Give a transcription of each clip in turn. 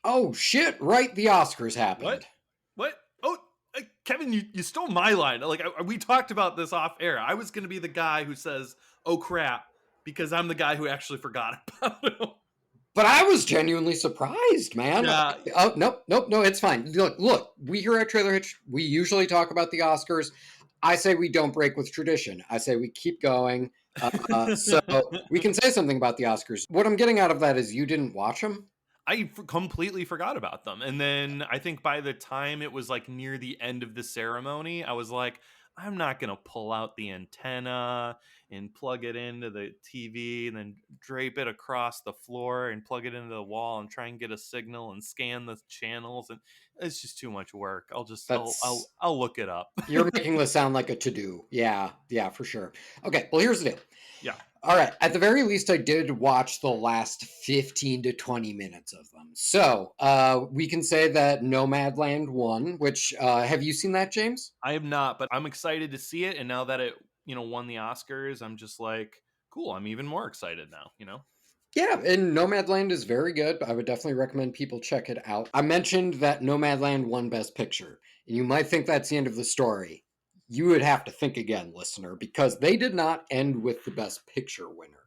Oh, shit, right, the Oscars What? happened. What? Oh, Kevin, you stole my line. Like we talked about this off air. I was going to be the guy who says, "Oh crap," because I'm the guy who actually forgot about it. But I was genuinely surprised, man. Yeah, Oh, nope, nope, no, it's fine. Look, we here at Trailer Hitch, we usually talk about the Oscars. I say we don't break with tradition. I say we keep going. So we can say something about the Oscars. What I'm getting out of that is you didn't watch them? completely forgot about them. And then I think by the time it was like near the end of the ceremony, I was like, I'm not going to pull out the antenna and plug it into the TV and then drape it across the floor and plug it into the wall and try and get a signal and scan the channels. And it's just too much work. That's I'll look it up. You're making this sound like a to-do. Yeah, yeah, for sure. Okay, well, here's the deal. Yeah. All right, at the very least, I did watch the last 15 to 20 minutes of them. So we can say that Nomadland won, which, have you seen that, James? I am not, but I'm excited to see it. And now that it, won the Oscars, I'm just like, cool. I'm even more excited now. Yeah, and Nomadland is very good. I would definitely recommend people check it out. I mentioned that Nomadland won Best Picture, and you might think that's the end of the story. You would have to think again, listener, because they did not end with the Best Picture winner.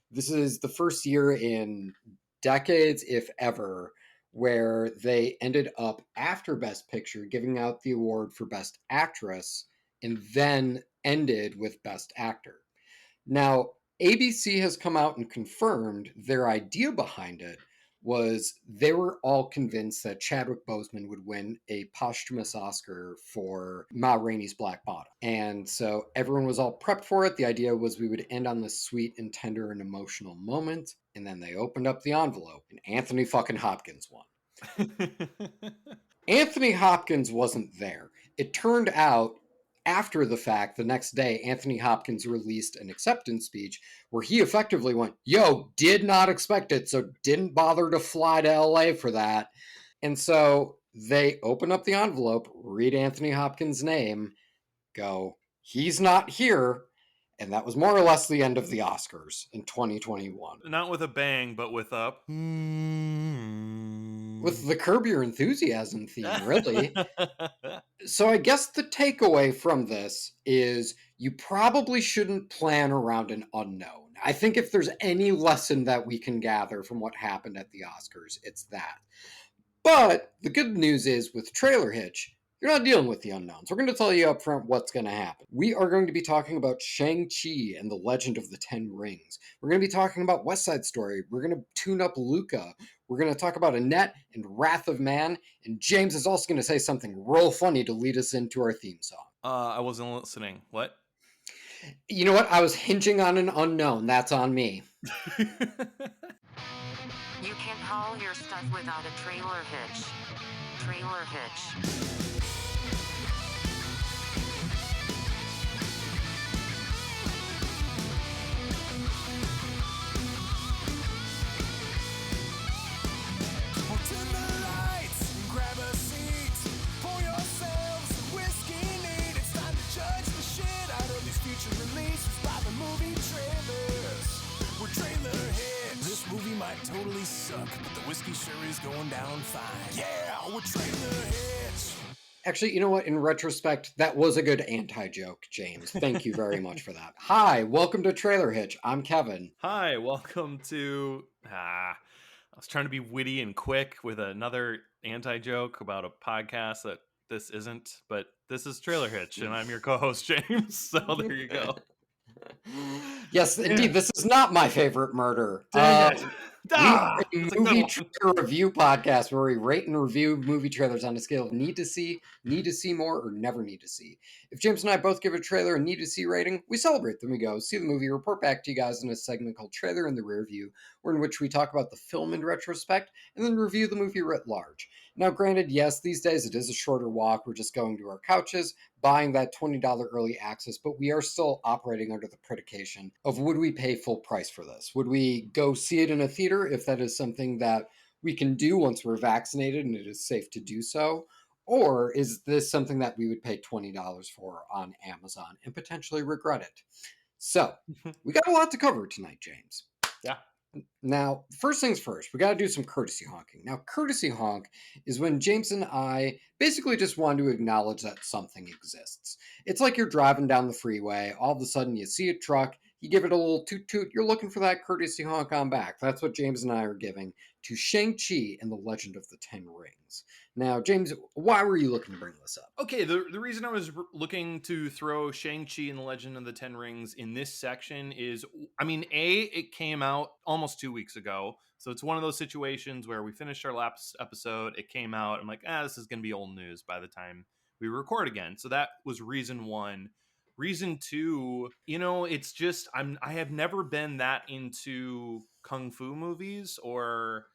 This is the first year in decades, if ever, where they ended up after Best Picture giving out the award for Best Actress and then ended with Best Actor. Now, ABC has come out and confirmed their idea behind it was they were all convinced that Chadwick Boseman would win a posthumous Oscar for Ma Rainey's Black Bottom. And so everyone was all prepped for it. The idea was we would end on this sweet and tender and emotional moment. And then they opened up the envelope and Anthony fucking Hopkins won. Anthony Hopkins wasn't there. It turned out after the fact, the next day, Anthony Hopkins released an acceptance speech where he effectively went, Yo, did not expect it, so didn't bother to fly to LA for that. And so they open up the envelope, read Anthony Hopkins' name, go, He's not here. And that was more or less the end of the Oscars in 2021. Not with a bang, but with a. With the Curb Your Enthusiasm theme, really. So I guess the takeaway from this is you probably shouldn't plan around an unknown. I think if there's any lesson that we can gather from what happened at the Oscars, it's that. But the good news is with Trailer Hitch, you're not dealing with the unknowns. We're going to tell you up front what's going to happen. We are going to be talking about Shang Chi and the Legend of the Ten Rings. We're going to be talking about West Side Story. We're going to tune up Luca. We're going to talk about Annette and Wrath of Man. And James is also going to say something real funny to lead us into our theme song. I wasn't listening. What? You know what? I was hinging on an unknown. That's on me. You can't haul your stuff without a trailer hitch. Trailer hitch. Turn the lights, grab a seat, pour yourselves some whiskey neat. It's time to judge the shit out of these future releases by the movie trailers. We're trailer hits. This movie might totally suck, but the whiskey sure is going down fine. Yeah, we're trailer hits. Actually, you know what? In retrospect, that was a good anti-joke, James. Thank you very much for that. Hi, welcome to Trailer Hitch. I'm Kevin. Hi, welcome to. I was trying to be witty and quick with another anti joke about a podcast that this isn't, but this is Trailer Hitch, and I'm your co host, James. So there you go. Yes, indeed, this is not my favorite murder. Dang it. We are a It's a good movie one. trailer review podcast where we rate and review movie trailers on a scale of need to see more, or never need to see. If James and I both give a trailer a need to see rating, we celebrate. Then we go see the movie, report back to you guys in a segment called Trailer in the Rear View, where in which we talk about the film in retrospect and then review the movie writ large. Now, granted, yes, these days it is a shorter walk. We're just going to our couches, buying that $20 early access, but we are still operating under the predication of would we pay full price for this? Would we go see it in a theater if that is something that we can do once we're vaccinated and it is safe to do so? Or is this something that we would pay $20 for on Amazon and potentially regret it? So, we got a lot to cover tonight, James. Yeah. Now, first things first, we got to do some courtesy honking. Now, courtesy honk is when James and I basically just want to acknowledge that something exists. It's like you're driving down the freeway, all of a sudden you see a truck, you give it a little toot toot, you're looking for that courtesy honk on back. That's what James and I are giving to Shang Chi and the Legend of the Ten Rings. Now, James, why were you looking to bring this up? Okay, the reason I was looking to throw Shang-Chi and the Legend of the Ten Rings in this section is, I mean, it came out almost 2 weeks ago. So it's one of those situations where we finished our last episode, it came out, I'm like, this is going to be old news by the time we record again. So that was reason one. Reason two, it's just, I have never been that into kung fu movies or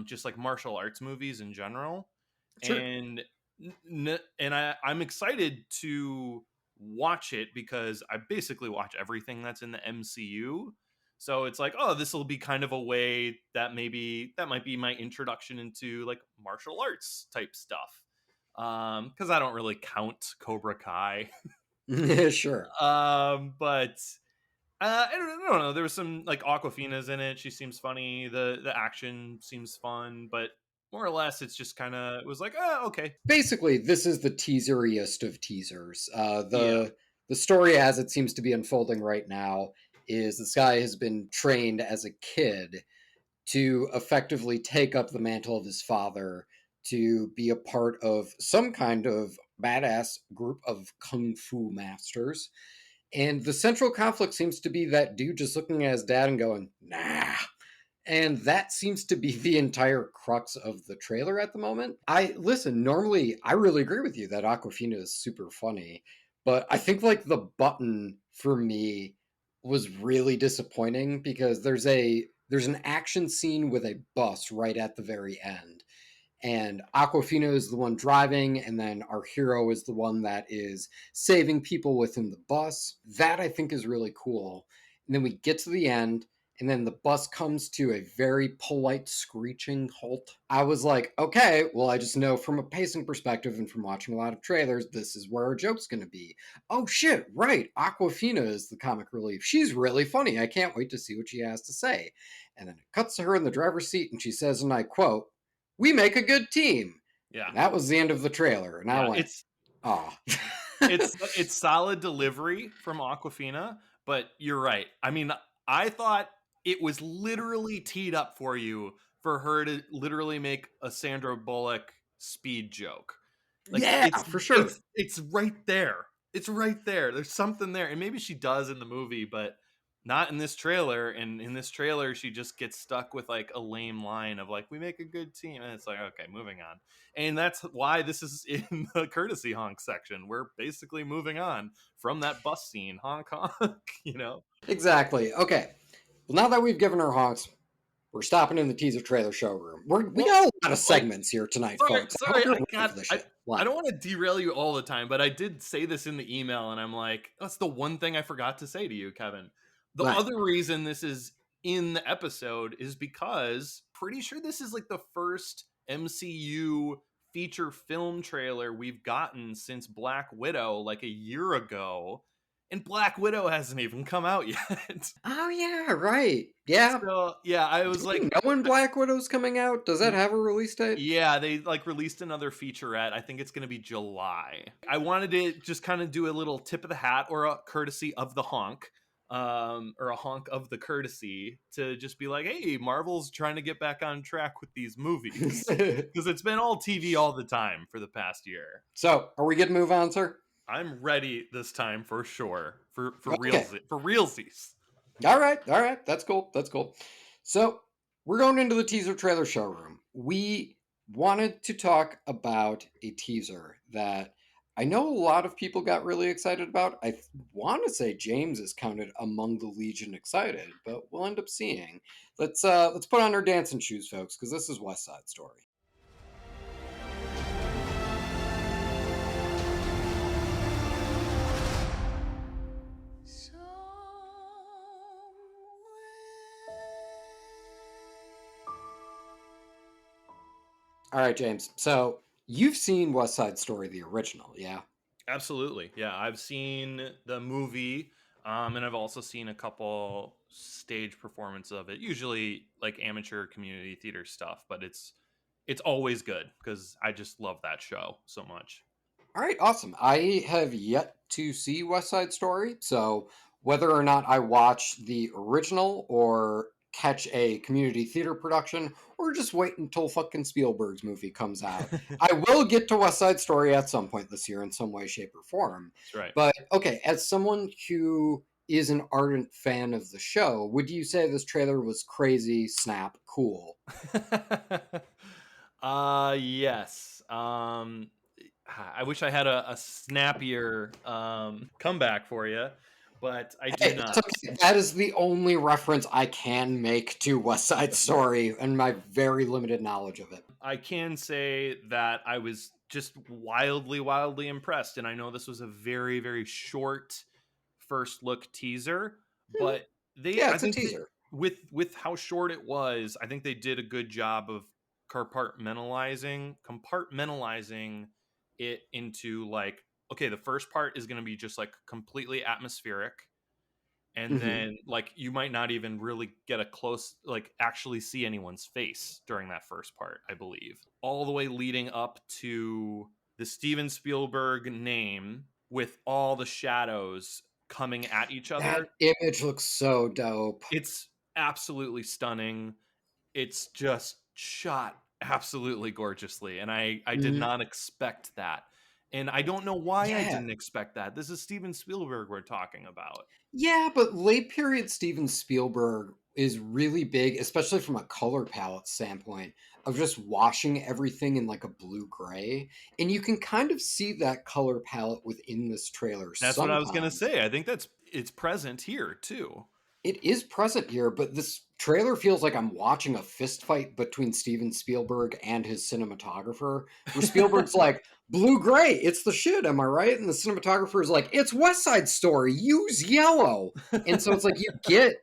just like martial arts movies in general. Sure. And I'm excited to watch it because I basically watch everything that's in the MCU. So it's like, oh, this will be kind of a way that might be my introduction into like martial arts type stuff. Because I don't really count Cobra Kai. Sure. But I don't know. There was some like Aquafina's in it. She seems funny. The action seems fun, but more or less, it's just kind of, it was like, okay. Basically, this is the teaseriest of teasers. Yeah. The story, as it seems to be unfolding right now, is this guy has been trained as a kid to effectively take up the mantle of his father to be a part of some kind of badass group of kung fu masters. And the central conflict seems to be that dude just looking at his dad and going, nah. And that seems to be the entire crux of the trailer at the moment. Normally I really agree with you that Aquafina is super funny, but I think like the button for me was really disappointing because there's an action scene with a bus right at the very end. And Aquafina is the one driving, and then our hero is the one that is saving people within the bus. That I think is really cool. And then we get to the end, and then the bus comes to a very polite screeching halt. I was like, okay, well, I just know from a pacing perspective and from watching a lot of trailers, this is where our joke's going to be. Oh shit, right. Aquafina is the comic relief. She's really funny. I can't wait to see what she has to say. And then it cuts to her in the driver's seat, and she says, and I quote, we make a good team. Yeah. And that was the end of the trailer. And I went, oh. It's solid delivery from Aquafina, but you're right. I mean, I thought it was literally teed up for you for her to literally make a Sandra Bullock speed joke. Like yeah, for sure. It's right there. It's right there. There's something there. And maybe she does in the movie, but not in this trailer. And in this trailer, she just gets stuck with like a lame line of like, we make a good team. And it's like, okay, moving on. And that's why this is in the courtesy honk section. We're basically moving on from that bus scene. Honk, honk, Exactly. Okay. Well, now that we've given our honks, we're stopping in the teaser trailer showroom. We got a lot of segments here tonight, folks. Sorry, What? I don't want to derail you all the time, but I did say this in the email, and I'm like, that's the one thing I forgot to say to you, Kevin. The What? other reason this is in the episode is because pretty sure this is like the first MCU feature film trailer we've gotten since Black Widow, like a year ago. And Black Widow hasn't even come out yet. Oh, yeah, right. Yeah. So, yeah, I was like, know when Black Widow's coming out? Does that have a release date? yeah, they like released another featurette. I think it's going to be July. I wanted to just kind of do a little tip of the hat or a courtesy of the honk, or a honk of the courtesy to just be like, hey, Marvel's trying to get back on track with these movies because it's been all TV all the time for the past year. So, are we good to move on, sir? I'm ready this time for sure. For Okay. realsies. All right. That's cool. So we're going into the teaser trailer showroom. We wanted to talk about a teaser that I know a lot of people got really excited about. I want to say James is counted among the Legion excited, but we'll end up seeing. Let's put on our dancing shoes, folks, because this is West Side Story. All right, James. So you've seen West Side Story, the original, yeah? Absolutely. Yeah, I've seen the movie. And I've also seen a couple stage performances of it, usually like amateur community theater stuff, but it's always good because I just love that show so much. All right, awesome. I have yet to see West Side Story, so whether or not I watch the original or catch a community theater production or just wait until fucking Spielberg's movie comes out, I will get to West Side Story at some point this year in some way, shape, or form. That's right. But okay, as someone who is an ardent fan of the show, would you say this trailer was crazy, snap, cool? Yes. I wish I had a snappier comeback for you, but I do Hey, it's not. okay. That is the only reference I can make to West Side Story and my very limited knowledge of it. I can say that I was just wildly impressed, and I know this was a very short first look teaser, Hmm, but yeah, I it's a think that teaser. with how short it was, I think they did a good job of compartmentalizing it into like, okay, the first part is going to be just like completely atmospheric, and Hmm. then like you might not even really get a close, like actually see anyone's face during that first part, I believe, all the way leading up to the Steven Spielberg name with all the shadows coming at each That other. image looks so dope. It's absolutely stunning. It's just shot absolutely gorgeously, and I did Mm, not expect that, and I don't know why I yeah. didn't expect that. This is Steven Spielberg we're talking about. Yeah, but late period Steven Spielberg is really big, especially from a color palette standpoint, of just washing everything in like a blue gray. And you can kind of see that color palette within this trailer That's what I was gonna sometimes. say. I think it's present here too. It is present here, but this trailer feels like I'm watching a fist fight between Steven Spielberg and his cinematographer, where Spielberg's like, blue gray, it's the shit, am I right? And the cinematographer is like, it's West Side Story, use yellow. And so it's like you get,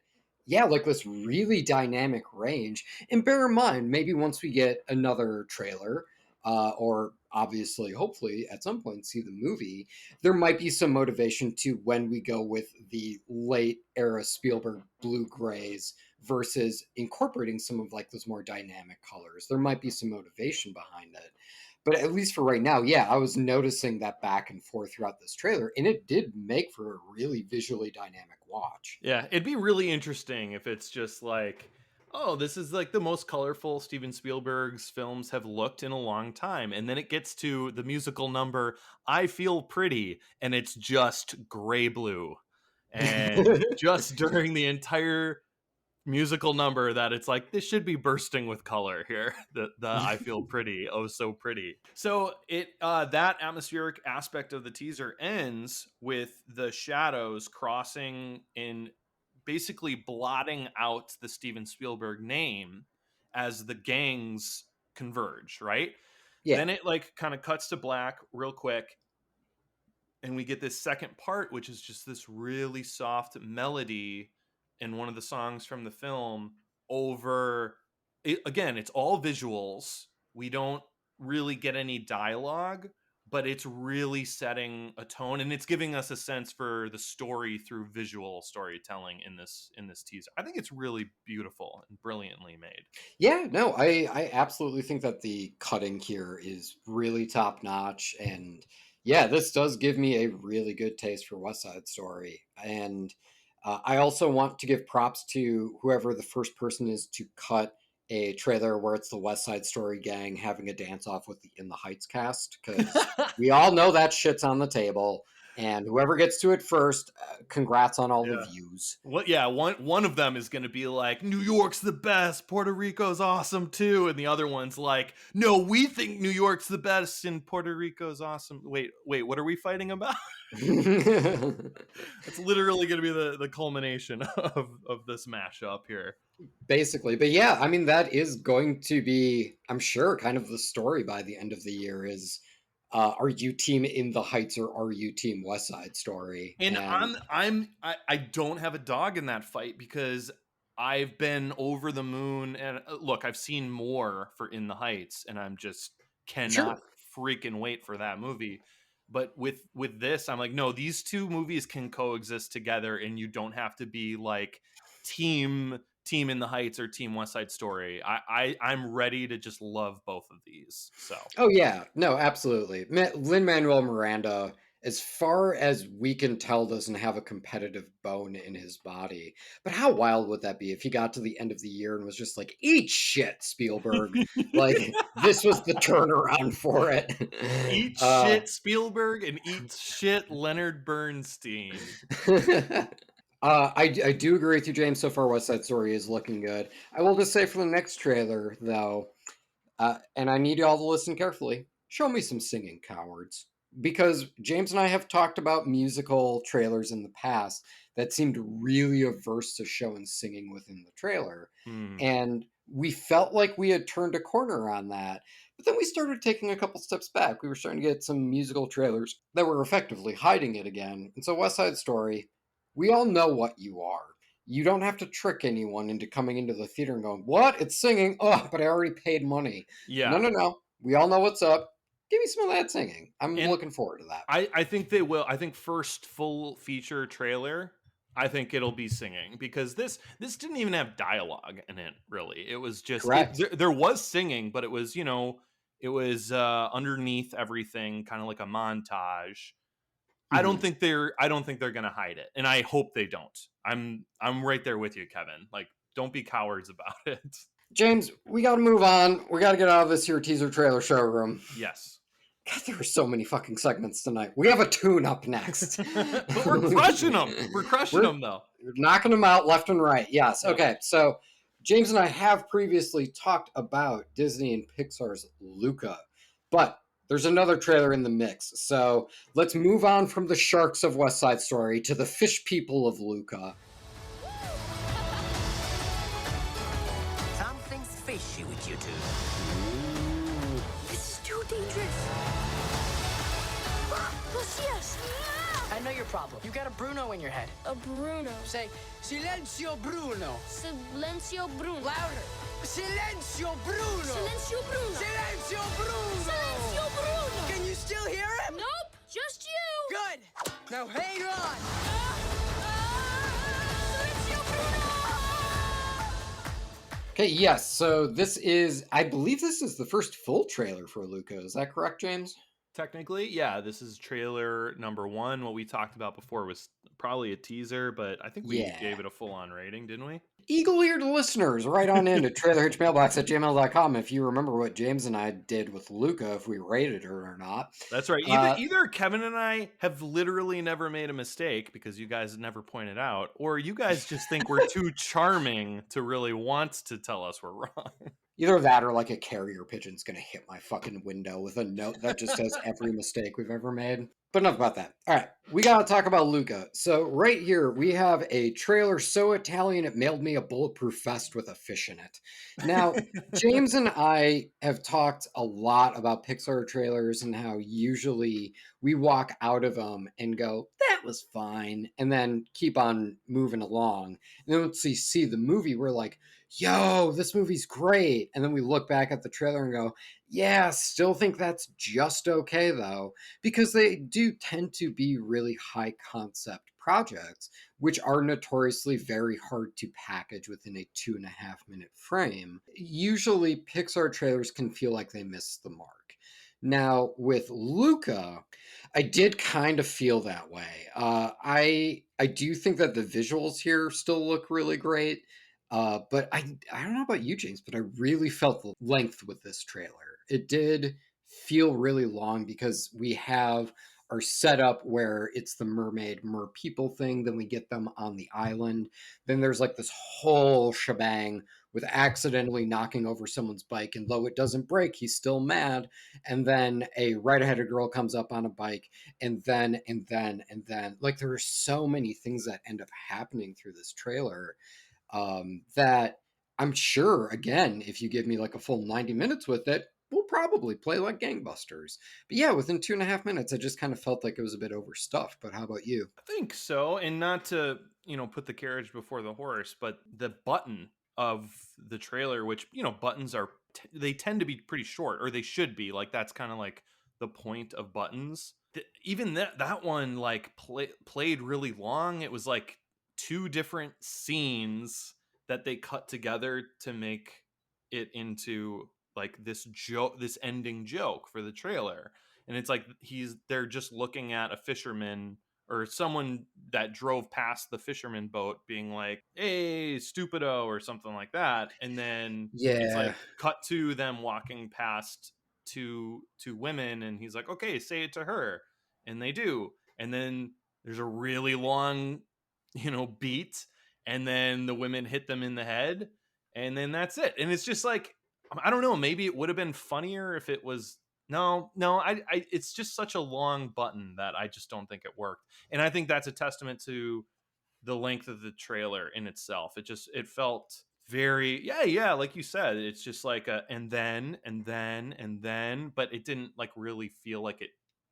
yeah, like this really dynamic range. And bear in mind, maybe once we get another trailer, or obviously, hopefully, at some point see the movie, there might be some motivation to when we go with the late era Spielberg blue grays versus incorporating some of like those more dynamic colors. There might be some motivation behind it. But at least for right now, yeah, I was noticing that back and forth throughout this trailer, and it did make for a really visually dynamic watch. Yeah, it'd be really interesting if it's just like, oh, this is like the most colorful Steven Spielberg's films have looked in a long time. And then it gets to the musical number, I Feel Pretty, and it's just gray blue. And just during the entire musical number that it's like this should be bursting with color here. The I Feel Pretty, oh so pretty. So it that atmospheric aspect of the teaser ends with the shadows crossing in, basically blotting out the Steven Spielberg name as the gangs converge, right? Yeah. Then it like kind of cuts to black real quick, and we get this second part, which is just this really soft melody in one of the songs from the film over it. Again, it's all visuals. We don't really get any dialogue, but it's really setting a tone, and it's giving us a sense for the story through visual storytelling in this teaser. I think it's really beautiful and brilliantly made. Yeah, no, I absolutely think that the cutting here is really top notch, and yeah, this does give me a really good taste for West Side Story. And I also want to give props to whoever the first person is to cut a trailer where it's the West Side Story gang having a dance off with the In the Heights cast, because we all know that shit's on the table, and whoever gets to it first, congrats on all the Yeah. views. Well, yeah, one of them is going to be like, New York's the best, Puerto Rico's awesome too, and the other one's like, no, we think New York's the best and Puerto Rico's awesome. Wait, what are we fighting about? It's literally going to be the culmination of this mashup here. Basically, but yeah, I mean that is going to be, I'm sure, kind of the story by the end of the year is, are you team In the Heights or are you team West Side Story? And And I don't have a dog in that fight because I've been over the moon, and look, I've seen more for In the Heights, and I'm just cannot sure, freaking wait for that movie. But with this, I'm like, no, these two movies can coexist together, and you don't have to be like team In the Heights or team West Side Story. I'm ready to just love both of these. So Oh yeah, no, absolutely. Lin-Manuel Miranda, as far as we can tell, doesn't have a competitive bone in his body. But how wild would that be if he got to the end of the year and was just like, "Eat shit, Spielberg!" Like this was the turnaround for it. eat shit Spielberg and eat shit Leonard Bernstein. I do agree with you, James. So far, West Side Story is looking good. I will just say for the next trailer, though, and I need you all to listen carefully. Show me some singing, cowards. Because James and I have talked about musical trailers in the past that seemed really averse to showing singing within the trailer. And we felt like we had turned a corner on that. But then we started taking a couple steps back. We were starting to get some musical trailers that were effectively hiding it again. And so, West Side Story, we all know what you are. You don't have to trick anyone into coming into the theater and going, "What? It's singing? Oh, but I already paid money." Yeah. No. We all know what's up. Give me some of that singing. I'm And looking forward to that. I think they will. I think first full feature trailer, I think it'll be singing, because this didn't even have dialogue in it, really. It was just Correct. there was singing, but it was, it was underneath everything, kind of like a montage. I don't think they're gonna hide it, and I hope they don't. I'm right there with you, Kevin. Like, don't be cowards about it. James, we got to move on. We got to get out of this here teaser trailer showroom. Yes. God, there are so many fucking segments tonight. We have a tune up next. But we're crushing them. We're crushing them, though. We're knocking them out left and right. Yes. Yep. Okay. So James and I have previously talked about Disney and Pixar's Luca, but there's another trailer in the mix. So let's move on from the sharks of West Side Story to the fish people of Luca. Something's fishy with you two. This is too dangerous. Yes. I know your problem. You got a Bruno in your head. A Bruno. Say, Silencio Bruno. Silencio Bruno. Louder. Silencio Bruno. Silencio Bruno. Silencio Bruno. Silencio Bruno. Can you still hear him? Nope, just you. Good. Now hang on. Silencio Bruno. Okay, yes. So this is, I believe this is the first full trailer for Luca. Is that correct, James? Technically, yeah, this is trailer number 1. What we talked about before was probably a teaser, but I think we gave it a full-on rating, didn't we? Eagle-eared listeners, right on in to trailerhitchmailbox@gmail.com if you remember what James and I did with Luca, if we rated her or not. That's right. Either Kevin and I have literally never made a mistake because you guys never pointed out, or you guys just think we're too charming to really want to tell us we're wrong. Either that or like a carrier pigeon's gonna hit my fucking window with a note that just says every mistake we've ever made. But enough about that. All right, we gotta talk about Luca. So right here, we have a trailer so Italian it mailed me a bulletproof vest with a fish in it. Now, James and I have talked a lot about Pixar trailers and how usually we walk out of them and go, "That was fine," and then keep on moving along. And then once we see the movie, we're like, "Yo, this movie's great." And then we look back at the trailer and go, "Yeah, still think that's just okay though," because they do tend to be really high concept projects, which are notoriously very hard to package within a 2.5 minute frame. Usually Pixar trailers can feel like they miss the mark. Now with Luca, I did kind of feel that way. I do think that the visuals here still look really great. But I don't know about you, James, but I really felt the length with this trailer. It did feel really long because we have our setup where it's the mermaid mer people thing, then we get them on the island. Then there's like this whole shebang with accidentally knocking over someone's bike, and though it doesn't break, he's still mad. And then a right-headed girl comes up on a bike, and then like there are so many things that end up happening through this trailer that I'm sure, again, if you give me like a full 90 minutes with it, we'll probably play like gangbusters. But yeah, within 2.5 minutes, I just kind of felt like it was a bit overstuffed. But how about you? I think so. And not to, put the carriage before the horse, but the button of the trailer, which, buttons they tend to be pretty short, or they should be. Like, that's kind of like the point of buttons. even that one like played really long. It was like two different scenes that they cut together to make it into like this joke, this ending joke for the trailer. And it's like they're just looking at a fisherman or someone that drove past the fisherman boat being like, "Hey, stupido," or something like that. And then it's Yeah. like cut to them walking past two women, and he's like, "Okay, say it to her." And they do. And then there's a really long, beat, and then the women hit them in the head, and then that's it. And it's just like, I don't know, maybe it would have been funnier if it was no, it's just such a long button that I just don't think it worked. And I think that's a testament to the length of the trailer in itself. It felt very, yeah, like you said, it's just like a and then, but it didn't like really feel like it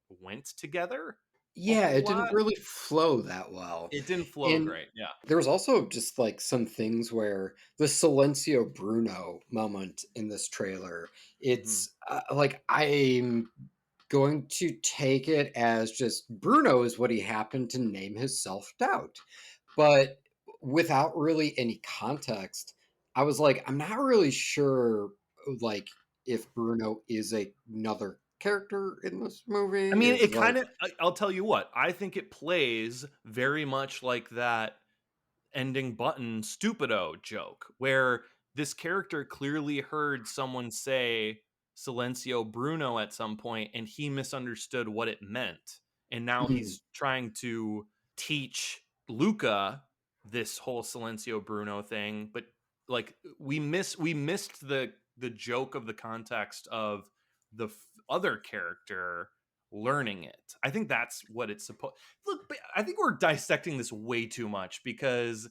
went together a Yeah, whole it didn't lot. really flow that well. It didn't flow And great. Yeah. there was also just like some things where the Silencio Bruno moment in this trailer, Mhm. it's like I'm going to take it as just Bruno is what he happened to name his self-doubt. But without really any context, I was like, I'm not really sure like if Bruno is another character in this I movie. mean, Is it like kind of, I'll tell you what, I think it plays very much like that ending button stupido joke where this character clearly heard someone say Silencio Bruno at some point and he misunderstood what it meant. And now mhm, he's trying to teach Luca this whole Silencio Bruno thing, but like we missed the joke of the context of the other character learning it. I think that's what it's supposed. Look, I think we're dissecting this way too much because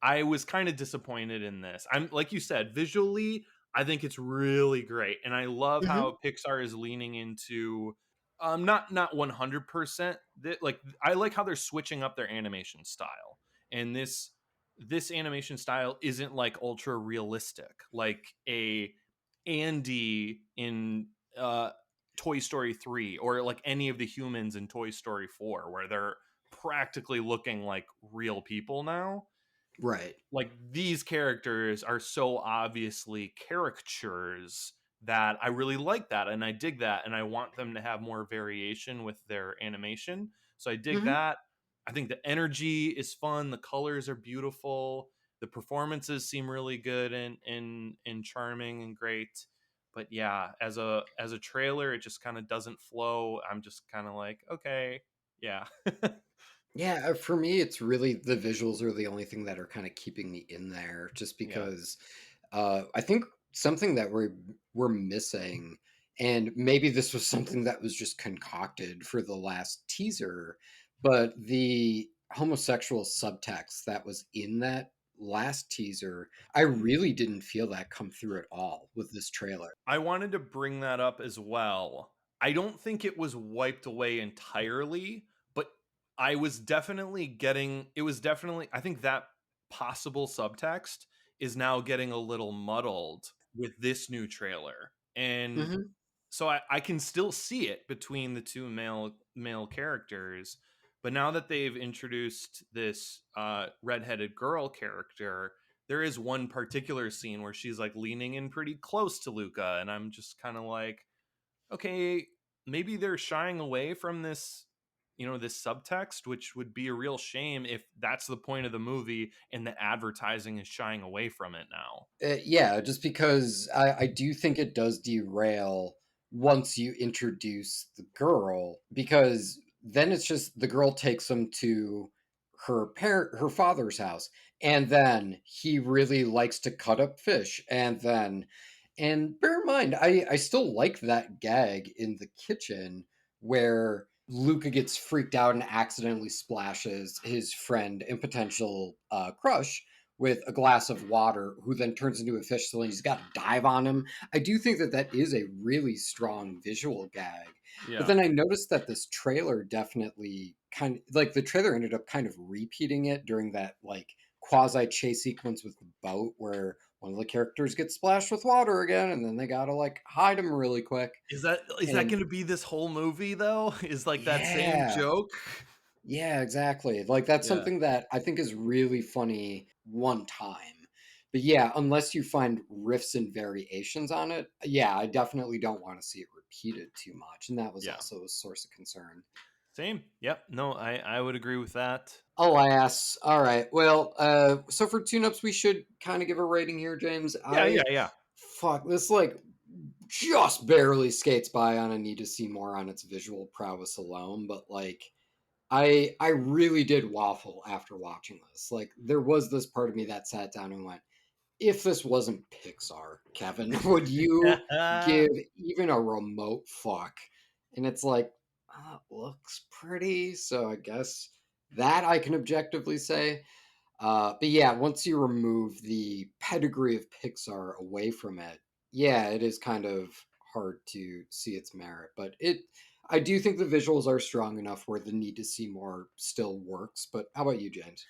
I was kind of disappointed in this. I'm like you said, visually, I think it's really great, and I love mhm. how Pixar is leaning into not 100%. Like I like how they're switching up their animation style, and this animation style isn't like ultra realistic, like a Andy in Toy Story 3 or like any of the humans in Toy Story 4, where they're practically looking like real people now. Right. Like these characters are so obviously caricatures that I really like that and I dig that and I want them to have more variation with their animation. So I dig Mhm. that. I think the energy is fun, the colors are beautiful, the performances seem really good and charming and great. But yeah, as a trailer, it just kind of doesn't flow. I'm just kind of like, okay, yeah. Yeah, for me, it's really the visuals are the only thing that are kind of keeping me in there, just Yeah. because I think something that we're missing, and maybe this was something that was just concocted for the last teaser, but the homosexual subtext that was in that last teaser, I really didn't feel that come through at all with this trailer. I wanted to bring that up as well. I don't think it was wiped away entirely, but it was definitely, I think that possible subtext is now getting a little muddled with this new trailer. And Hmm. so I can still see it between the two male characters, but now that they've introduced this redheaded girl character, there is one particular scene where she's like leaning in pretty close to Luca, and I'm just kind of like, okay, maybe they're shying away from this, this subtext, which would be a real shame if that's the point of the movie and the advertising is shying away from it now. Yeah, just because I do think it does derail once you introduce the girl, because then it's just the girl takes him to her father's house, and then he really likes to cut up fish, and bear in mind, I still like that gag in the kitchen where Luca gets freaked out and accidentally splashes his friend and potential crush with a glass of water, who then turns into a fish, so he's got to dive on him. I do think that that is a really strong visual gag. But Yeah. then I noticed that this trailer definitely kind of like the trailer ended up kind of repeating it during that like quasi chase sequence with the boat where one of the characters gets splashed with water again, and then they gotta like hide him really quick. Is that And going to be this whole movie though? Is like that same yeah, joke? yeah, exactly. Like that's Yeah. something that I think is really funny one time. But yeah, unless you find riffs and variations on it, yeah, I definitely don't want to see it repeated too much. And that was Yeah. also a source of concern. Same. Yep. No, I would agree with that. Alas. All right. Well, so for tune-ups, we should kind of give a rating here, James. Yeah, yeah, yeah. Fuck, this like just barely skates by on a need to see more on its visual prowess alone, but like I really did waffle after watching this. Like there was this part of me that sat down and went, if this wasn't Pixar, Kevin, would you give even a remote fuck? And it's like, it looks pretty, so I guess that I can objectively say. But yeah, once you remove the pedigree of Pixar away from it, yeah, it is kind of hard to see its merit. But I do think the visuals are strong enough where the need to see more still works. But how about you, James?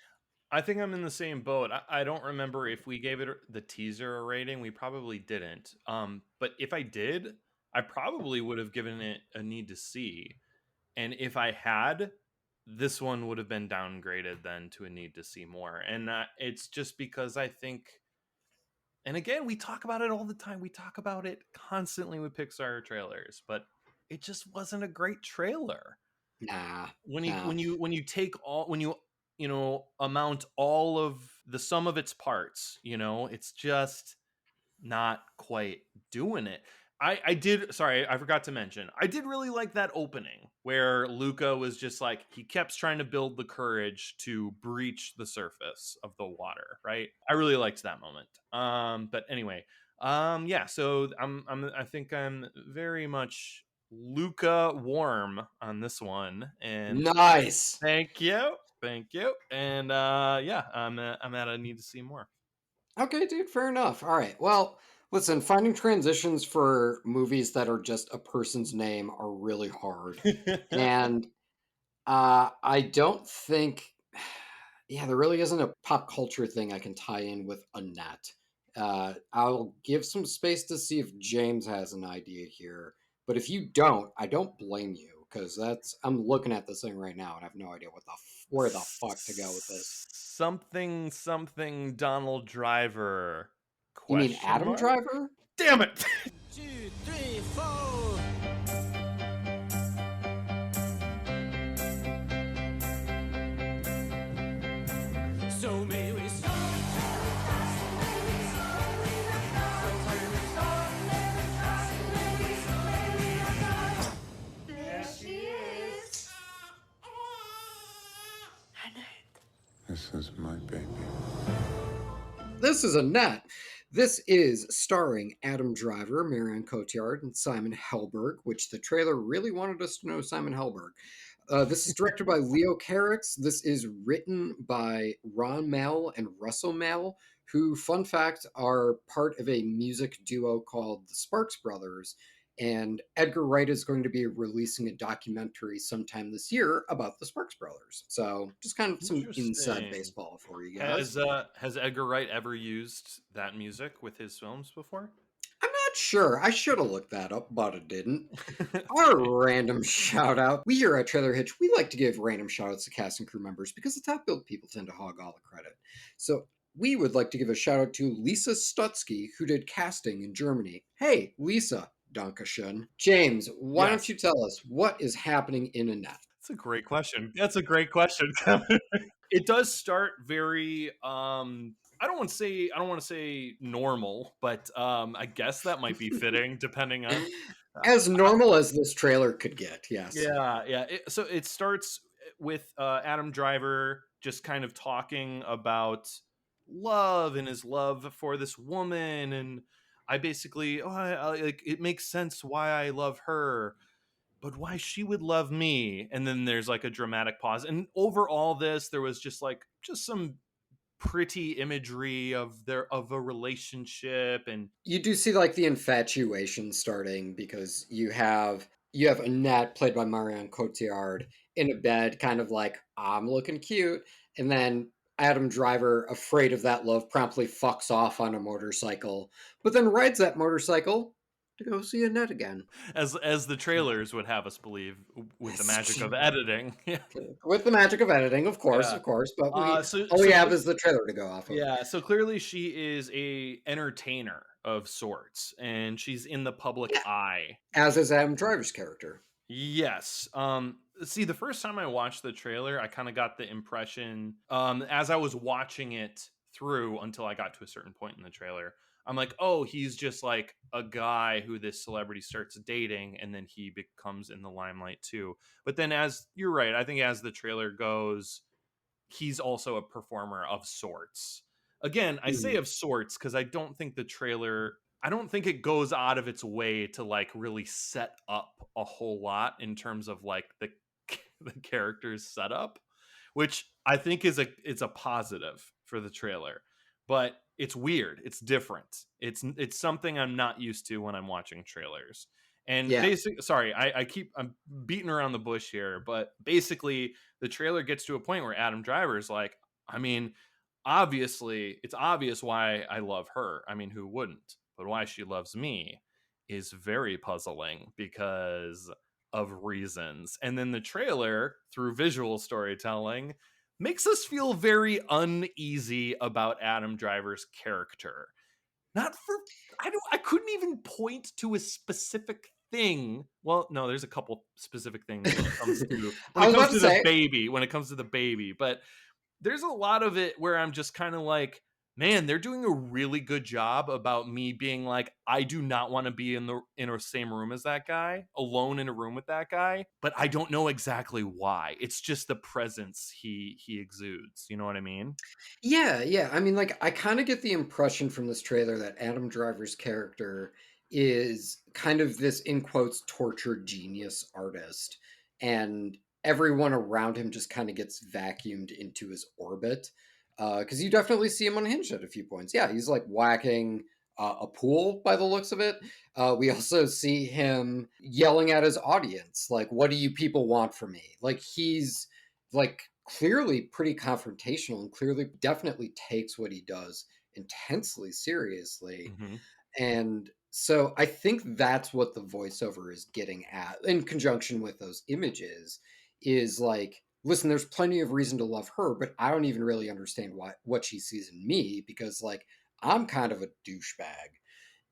I think I'm in the same boat. I don't remember if we gave it the teaser a rating. We probably didn't. But if I did, I probably would have given it a need to see. And if I had, this one would have been downgraded then to a need to see more. And it's just because I think, and again, we talk about it all the time. We talk about it constantly with Pixar trailers, but it just wasn't a great trailer. Nah, When you nah. when you take all when you know amount all of the sum of its parts, it's just not quite doing it. I did, sorry, I forgot to mention, I did really like that opening where Luca was just like, he kept trying to build the courage to breach the surface of the water, right? I really liked that moment. But anyway, yeah, so I think I'm very much Luca warm on this one, and Nice. thank you. Thank you. And yeah, I'm at a need to see more. Okay, dude, fair enough. All right. Well, listen, finding transitions for movies that are just a person's name are really hard. And I don't think, yeah, there really isn't a pop culture thing I can tie in with Annette. I'll give some space to see if James has an idea here. But if you don't, I don't blame you because I'm looking at this thing right now and I have no idea where the fuck to go with this. Something Donald Driver? You mean Question Adam mark? Driver? Damn it! 2, 3, 4. So may we start. There she is. This is my baby. This is Annette. This is starring Adam Driver, Marion Cotillard, and Simon Helberg, which the trailer really wanted us to know Simon Helberg. This is directed by Leo Carax. This is written by Ron Mell and Russell Mell, who, fun fact, are part of a music duo called the Sparks Brothers. And Edgar Wright is going to be releasing a documentary sometime this year about the Sparks Brothers. So just kind of some inside Interesting. baseball for you guys. Has Edgar Wright ever used that music with his films before? I'm not sure. I should have looked that up, but I didn't. Our random shout out. We here at Trailer Hitch, we like to give random shout outs to cast and crew members because the top billed people tend to hog all the credit. So we would like to give a shout out to Lisa Stutzky, who did casting in Germany. Hey, Lisa, Dankeschön. James, why Yes. don't you tell us what is happening in Annette? That's a great question. It does start very I don't want to say normal, but I guess that might be fitting depending on As normal as this trailer could get, yes. yeah. So it starts with Adam Driver just kind of talking about love and his love for this woman, and I basically, like, it makes sense why I love her, but why she would love me. And then there's like a dramatic pause, and over all this, there was just some pretty imagery of a relationship. And You do see like the infatuation starting because you have Annette played by Marion Cotillard in a bed, kind of like I'm looking cute, and then Adam Driver, afraid of that love, promptly fucks off on a motorcycle, but then rides that motorcycle to go see Annette again. As the trailers would have us believe, with the magic of editing. With the magic of editing, of course, Yeah. but So all we have clear- is the trailer to go off of. Yeah, so clearly she is a entertainer of sorts, and she's in the public eye. As is Adam Driver's character. Yes. See, the first time I watched the trailer, I kind of got the impression, as I was watching it through until I got to a certain point in the trailer, I'm like, oh, he's just like a guy who this celebrity starts dating, and then he becomes in the limelight too. But then, as you're right, I think as the trailer goes, he's also a performer of sorts. Again, I say of sorts because I don't think the trailer, I don't think it goes out of its way to like really set up a whole lot in terms of like the the character's setup, which I think is it's a positive for the trailer. But it's weird. It's different. It's something I'm not used to when I'm watching trailers. And basically, sorry, I'm beating around the bush here, but basically the trailer gets to a point where Adam Driver is like, I mean, obviously, it's obvious why I love her. I mean, who wouldn't? But why she loves me is very puzzling because of reasons. And then the trailer, through visual storytelling, makes us feel very uneasy about Adam Driver's character. Not for I couldn't even point to a specific thing. Well, no, there's a couple specific things when it comes to the baby, when it comes to the baby, but there's a lot of it where I'm just kind of like, man, they're doing a really good job about me being like, I do not want to be in a same room as that guy, alone in a room with that guy, but I don't know exactly why. It's just the presence he exudes. You know what I mean? Yeah. I mean, like, I kind of get the impression from this trailer that Adam Driver's character is kind of this, in quotes, tortured genius artist, and everyone around him just kind of gets vacuumed into his orbit. Because you definitely see him unhinged at a few points. Yeah, he's like whacking a pool by the looks of it. We also see him yelling at his audience, like, "What do you people want from me?" Like, he's like clearly pretty confrontational and clearly definitely takes what he does intensely seriously. Mm-hmm. And so I think that's what the voiceover is getting at in conjunction with those images is like, listen, there's plenty of reason to love her, but I don't even really understand what she sees in me because like I'm kind of a douchebag.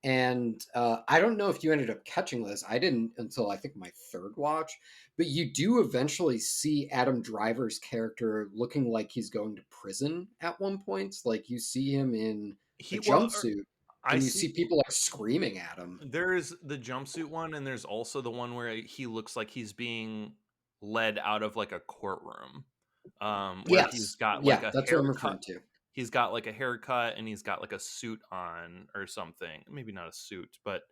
And I don't know if you ended up catching this. I didn't until I think my third watch. But you do eventually see Adam Driver's character looking like he's going to prison at one point. Like you see him in a jumpsuit, and you see people like screaming at him. There's the jumpsuit one, and there's also the one where he looks like he's being led out of like a courtroom. Where he's got like a that's what I'm referring to. He's got like a haircut and he's got like a suit on or something. Maybe not a suit, but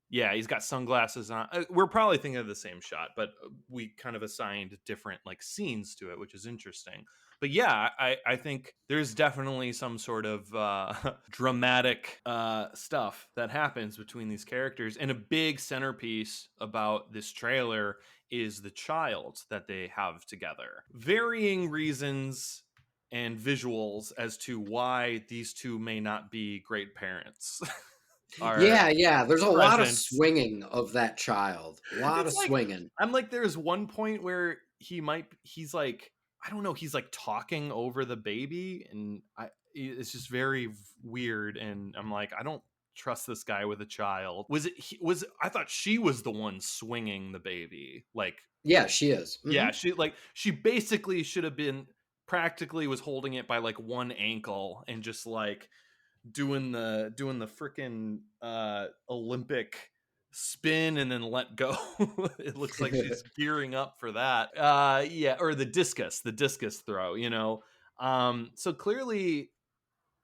yeah, he's got sunglasses on. We're probably thinking of the same shot, but we kind of assigned different like scenes to it, which is interesting. But yeah, I think there's definitely some sort of dramatic stuff that happens between these characters. And a big centerpiece about this trailer is the child that they have together. Varying reasons and visuals as to why these two may not be great parents. There's a lot of swinging of that child. A lot of swinging. I'm like, there's one point where he's like, I don't know, he's like talking over the baby, and it's just very weird. And I'm like, I don't trust this guy with a child. I thought she was the one swinging the baby. Like, yeah, she is. Mm-hmm. Yeah, she basically should have been practically was holding it by like one ankle and just like doing the freaking Olympic spin and then let go. It looks like she's gearing up for that. Or the discus throw, you know. So clearly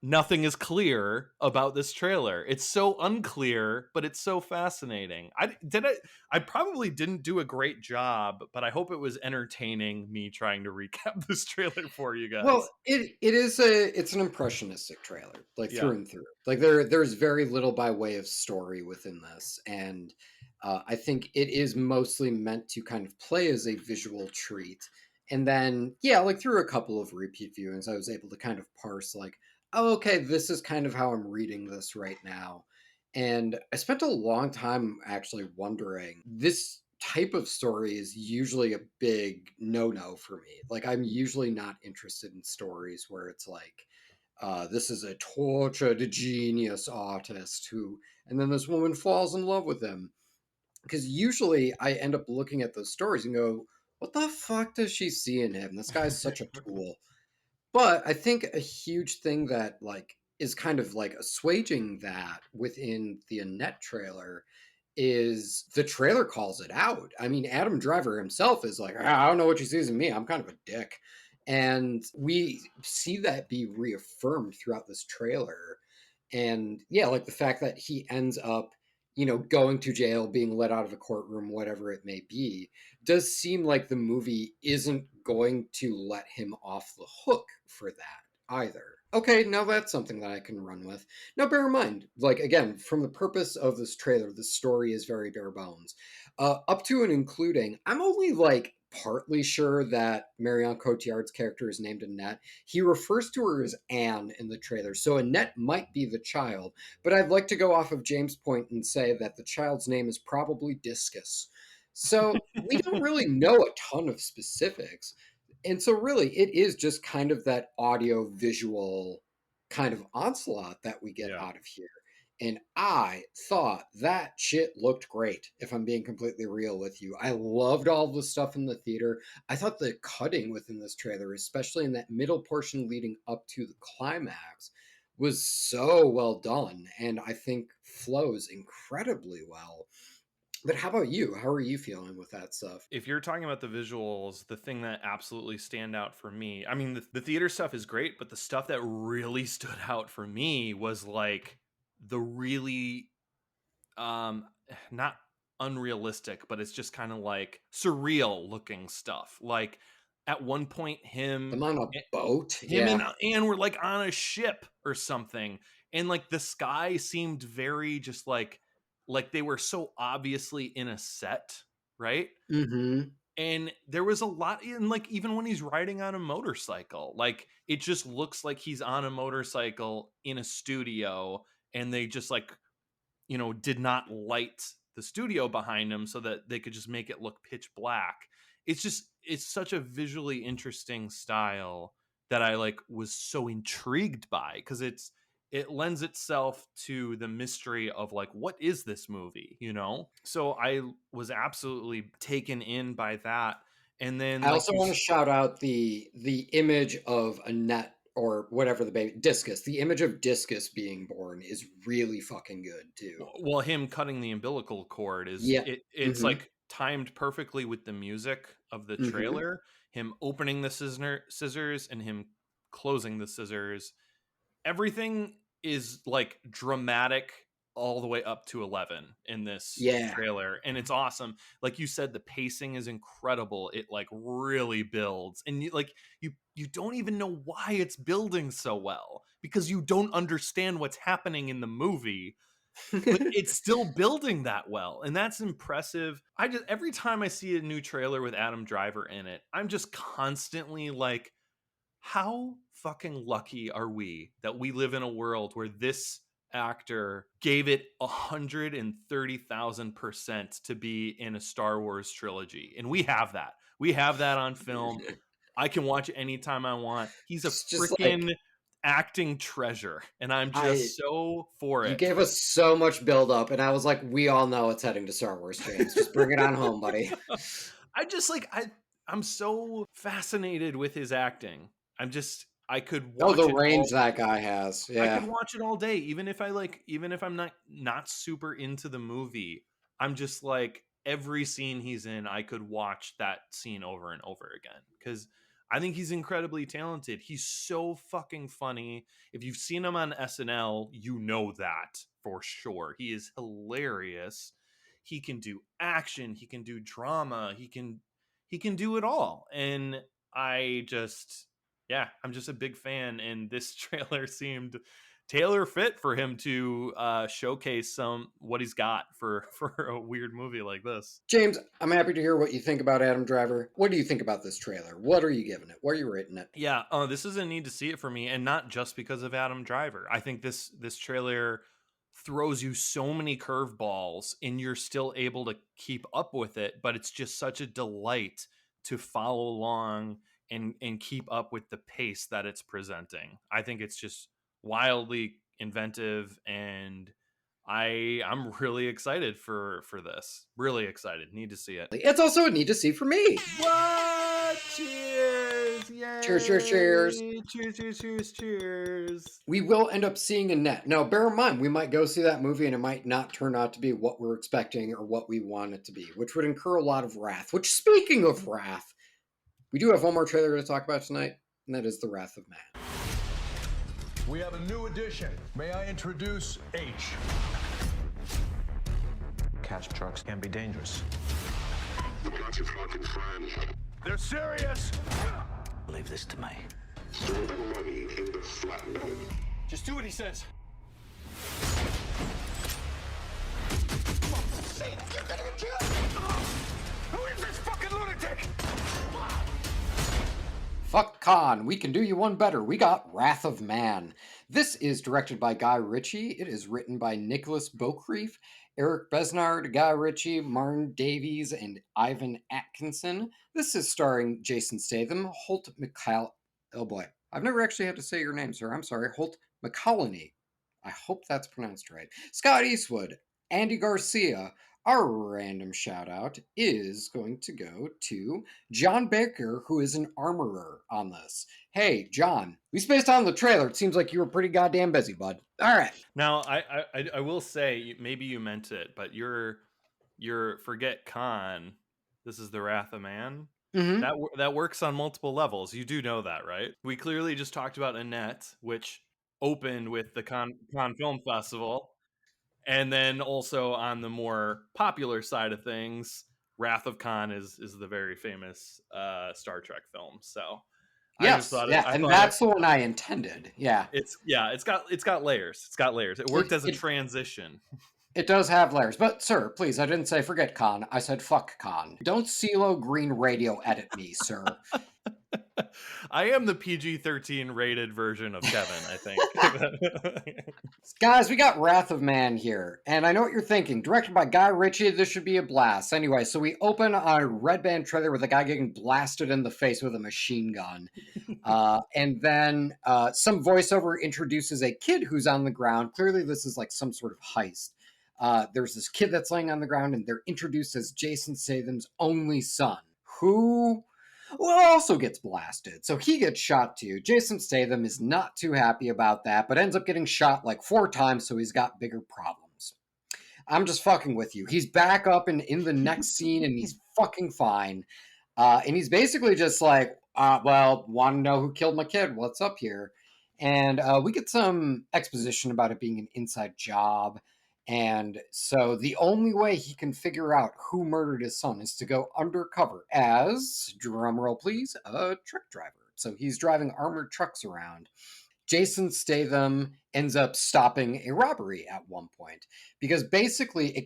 nothing is clear about this trailer. It's so unclear, but it's so fascinating. I probably didn't do a great job, but I hope it was entertaining me trying to recap this trailer for you guys. Well, it's an impressionistic trailer, like through and through. Like there's very little by way of story within this, and I think it is mostly meant to kind of play as a visual treat. And then, yeah, like through a couple of repeat viewings, I was able to kind of parse, like, oh, okay, this is kind of how I'm reading this right now. And I spent a long time actually wondering this type of story is usually a big no for me. Like, I'm usually not interested in stories where it's like, this is a tortured genius artist who, and then this woman falls in love with him. Because usually I end up looking at those stories and go, what the fuck does she see in him? This guy's such a tool. But I think a huge thing that like is kind of like assuaging that within the Annette trailer is the trailer calls it out. I mean, Adam Driver himself is like, I don't know what she sees in me. I'm kind of a dick. And we see that be reaffirmed throughout this trailer. And yeah, like the fact that he ends up, going to jail, being let out of a courtroom, whatever it may be, does seem like the movie isn't going to let him off the hook for that either. Okay, now that's something that I can run with. Now, bear in mind, like, again, from the purpose of this trailer, the story is very bare bones. Up to and including, I'm only, like, partly sure that Marion Cotillard's character is named Annette. He refers to her as Anne in the trailer, so Annette might be the child, but I'd like to go off of James' point and say that the child's name is probably Discus. So we don't really know a ton of specifics. And so really it is just kind of that audio visual kind of onslaught that we get Yeah. out of here. And I thought that shit looked great, if I'm being completely real with you. I loved all the stuff in the theater. I thought the cutting within this trailer, especially in that middle portion leading up to the climax, was so well done and I think flows incredibly well. But how about you? How are you feeling with that stuff? If you're talking about the visuals, the thing that absolutely stand out for me, I mean, the theater stuff is great, but the stuff that really stood out for me was like the really, um, not unrealistic, but it's just kind of like surreal looking stuff. Like at one point, Them on a boat? him and Yeah. Anne were like on a ship or something, and like the sky seemed very just like they were so obviously in a set, right? Mm-hmm. And there was a lot in like even when he's riding on a motorcycle, like it just looks like he's on a motorcycle in a studio, and they just like did not light the studio behind him so that they could just make it look pitch black. It's such a visually interesting style that I like was so intrigued by, because it lends itself to the mystery of like, what is this movie? So I was absolutely taken in by that. And then I like also want to shout out the image of Annette or whatever the baby Discus. The image of Discus being born is really fucking good too. well, him cutting the umbilical cord is Yeah. it's Mm-hmm. like timed perfectly with the music of the Mm-hmm. trailer, him opening the scissors and him closing the scissors. Everything is like dramatic all the way up to 11 in this Yeah. trailer, and it's awesome. Like you said, the pacing is incredible. It like really builds, and you don't even know why it's building so well, because you don't understand what's happening in the movie, but it's still building that well, and that's impressive. I just every time I see a new trailer with Adam Driver in it, I'm just constantly like, how fucking lucky are we that we live in a world where this actor gave it 130,000% to be in a Star Wars trilogy, and we have that on film. I can watch it anytime I want. He's a It's just like freaking acting treasure, and I'm I just so for you it. gave us so much build up and I was like, we all know it's heading to Star Wars, James. Just bring it on home, buddy. I just like I'm so fascinated with his acting. I could Oh, watch the it range all that guy has. I could Yeah. watch it all day, even if I'm not super into the movie. I'm just like, every scene he's in, I could watch that scene over and over again, because I think he's incredibly talented. He's so fucking funny. If you've seen him on SNL, you know that for sure. He is hilarious. He can do action, he can do drama, he can do it all. And I just yeah, I'm just a big fan, and this trailer seemed tailor fit for him to showcase what he's got for a weird movie like this. James, I'm happy to hear what you think about Adam Driver. What do you think about this trailer? What are you giving it? What are you rating it? Yeah, this is a need to see it for me, and not just because of Adam Driver. I think this trailer throws you so many curveballs, and you're still able to keep up with it, but it's just such a delight to follow along and keep up with the pace that it's presenting. I think it's just wildly inventive, and I'm really excited for this. Really excited. Need to see it. It's also a need to see for me. What? Cheers! Yay! Cheers, cheers, cheers. Cheers, cheers, cheers, cheers. We will end up seeing Annette. Now, bear in mind, we might go see that movie and it might not turn out to be what we're expecting or what we want it to be, which would incur a lot of wrath. Which, speaking of wrath, we do have one more trailer to talk about tonight, and that is The Wrath of Man. We have a new addition. May I introduce H? Cash trucks can be dangerous. You got your fucking friend. They're serious! Leave this to me. Store the money in the flatbed. Just do what he says. You're gonna get killed! Who is this fucking lunatic? Fuck Khan, we can do you one better. We got Wrath of Man. This is directed by Guy Ritchie. It is written by Nicholas Beaucrief, Eric Besnard, Guy Ritchie, Martin Davies, and Ivan Atkinson. This is starring Jason Statham, Holt McCall... Oh boy, I've never actually had to say your name, sir. I'm sorry. Holt McCallany. I hope that's pronounced right. Scott Eastwood, Andy Garcia. Our random shout out is going to go to John Baker, who is an armorer on this. Hey, John, we spaced on the trailer. It seems like you were pretty goddamn busy, bud. All right. Now, I will say, maybe you meant it, but your forget Khan. This is The Wrath of Man. Mm-hmm. That works on multiple levels. You do know that, right? We clearly just talked about Annette, which opened with the Cannes Film Festival. And then also on the more popular side of things, Wrath of Khan is the very famous Star Trek film. So yes, I just thought that's the one I intended. Yeah, it's got layers. It's got layers. It worked as a transition. It does have layers, but sir, please, I didn't say forget Khan. I said fuck Khan. Don't CeeLo Green radio edit me, sir. I am the PG-13 rated version of Kevin, I think. Guys, we got Wrath of Man here, and I know what you're thinking. Directed by Guy Ritchie, this should be a blast. Anyway, so we open on a red band trailer with a guy getting blasted in the face with a machine gun. And then some voiceover introduces a kid who's on the ground. Clearly, this is like some sort of heist. There's this kid that's laying on the ground, and they're introduced as Jason Statham's only son, who... also gets blasted. So he gets shot too. Jason Statham is not too happy about that, but ends up getting shot like 4 times, so he's got bigger problems. I'm just fucking with you. He's back up in the next scene, and he's fucking fine. And he's basically just like, well, want to know who killed my kid? What's up here? And we get some exposition about it being an inside job. And so the only way he can figure out who murdered his son is to go undercover as, drumroll please, a truck driver. So he's driving armored trucks around. Jason Statham ends up stopping a robbery at one point because basically you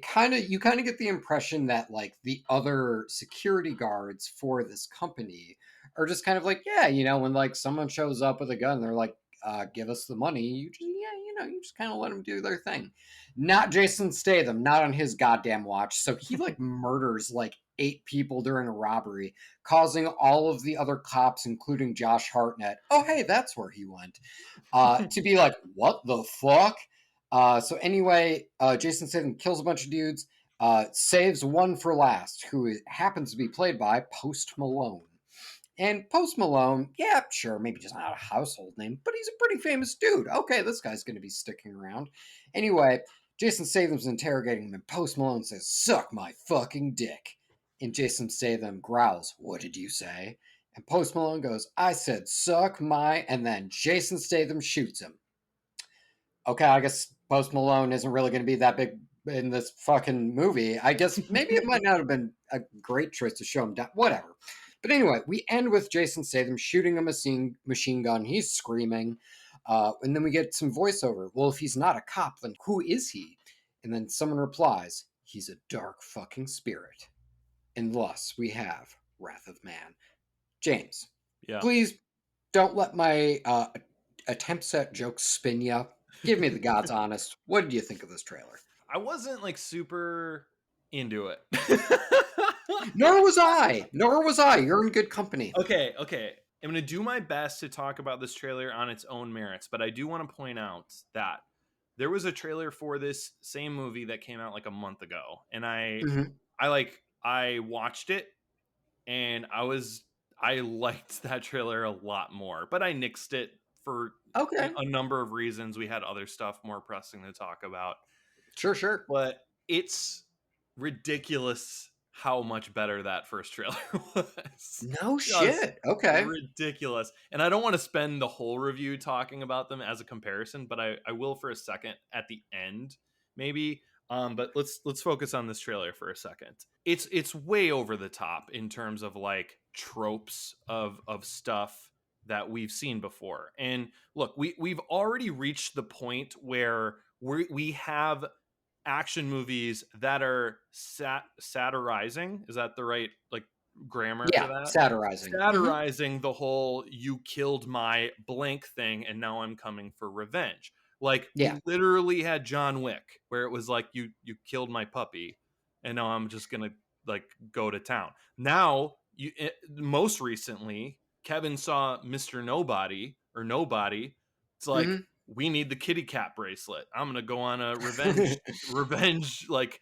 kind of get the impression that like the other security guards for this company are just kind of like, yeah, you know, when like someone shows up with a gun, they're like, give us the money. You just kind of let them do their thing. Not Jason Statham, not on his goddamn watch. So he like murders like 8 people during a robbery, causing all of the other cops, including Josh Hartnett, oh hey, that's where he went, to be like, what the fuck? So anyway, Jason Statham kills a bunch of dudes, saves one for last, who happens to be played by Post Malone. And Post Malone, yeah, sure, maybe just not a household name, but he's a pretty famous dude. Okay, this guy's going to be sticking around. Anyway, Jason Statham's interrogating him, and Post Malone says, suck my fucking dick. And Jason Statham growls, what did you say? And Post Malone goes, I said, suck my, and then Jason Statham shoots him. Okay, I guess Post Malone isn't really going to be that big in this fucking movie. I guess maybe it might not have been a great choice to show him down. Whatever. But anyway, we end with Jason Statham shooting a machine gun. He's screaming. And then we get some voiceover. Well, if he's not a cop, then who is he? And then someone replies, he's a dark fucking spirit. And thus we have Wrath of Man. James, Yeah. please don't let my attempts at jokes spin you. Give me the God's honest. What did you think of this trailer? I wasn't like super into it. Nor was I. Nor was I. You're in good company. Okay. I'm going to do my best to talk about this trailer on its own merits, but I do want to point out that there was a trailer for this same movie that came out like a month ago, and I watched it, and I liked that trailer a lot more, but I nixed it for Okay. a number of reasons. We had other stuff more pressing to talk about. Sure. But it's ridiculous how much better that first trailer was. No Just shit. Okay. ridiculous. And I don't want to spend the whole review talking about them as a comparison, but I will for a second at the end, maybe. But let's focus on this trailer for a second. It's way over the top in terms of like tropes of stuff that we've seen before. And look, we've already reached the point where we have action movies that are satirizing. Is that the right like grammar for that? Satirizing the whole "you killed my blank" thing, and now I'm coming for revenge. Like you literally had John Wick, where it was like you killed my puppy, and now I'm just gonna like go to town. Now most recently, Kevin saw Mr. Nobody or Nobody. It's like we need the kitty cat bracelet. I'm gonna go on a revenge like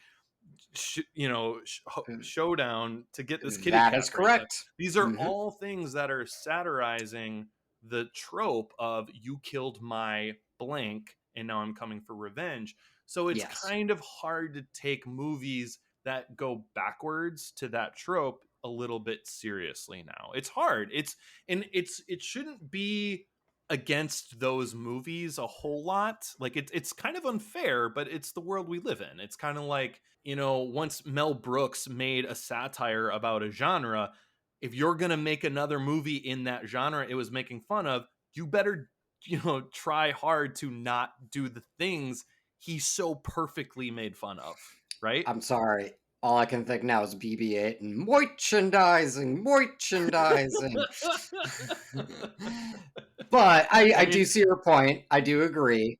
showdown to get this kitty cat That is bracelet. correct. These are all things that are satirizing the trope of you killed my blank and now I'm coming for revenge. So it's kind of hard to take movies that go backwards to that trope a little bit seriously now. It's hard. It shouldn't be against those movies a whole lot. Like it's kind of unfair, but it's the world we live in. It's kind of like, once Mel Brooks made a satire about a genre, if you're going to make another movie in that genre it was making fun of, you better, try hard to not do the things he so perfectly made fun of, right? I'm sorry. All I can think now is BB-8 and merchandising. But I do see your point. I do agree.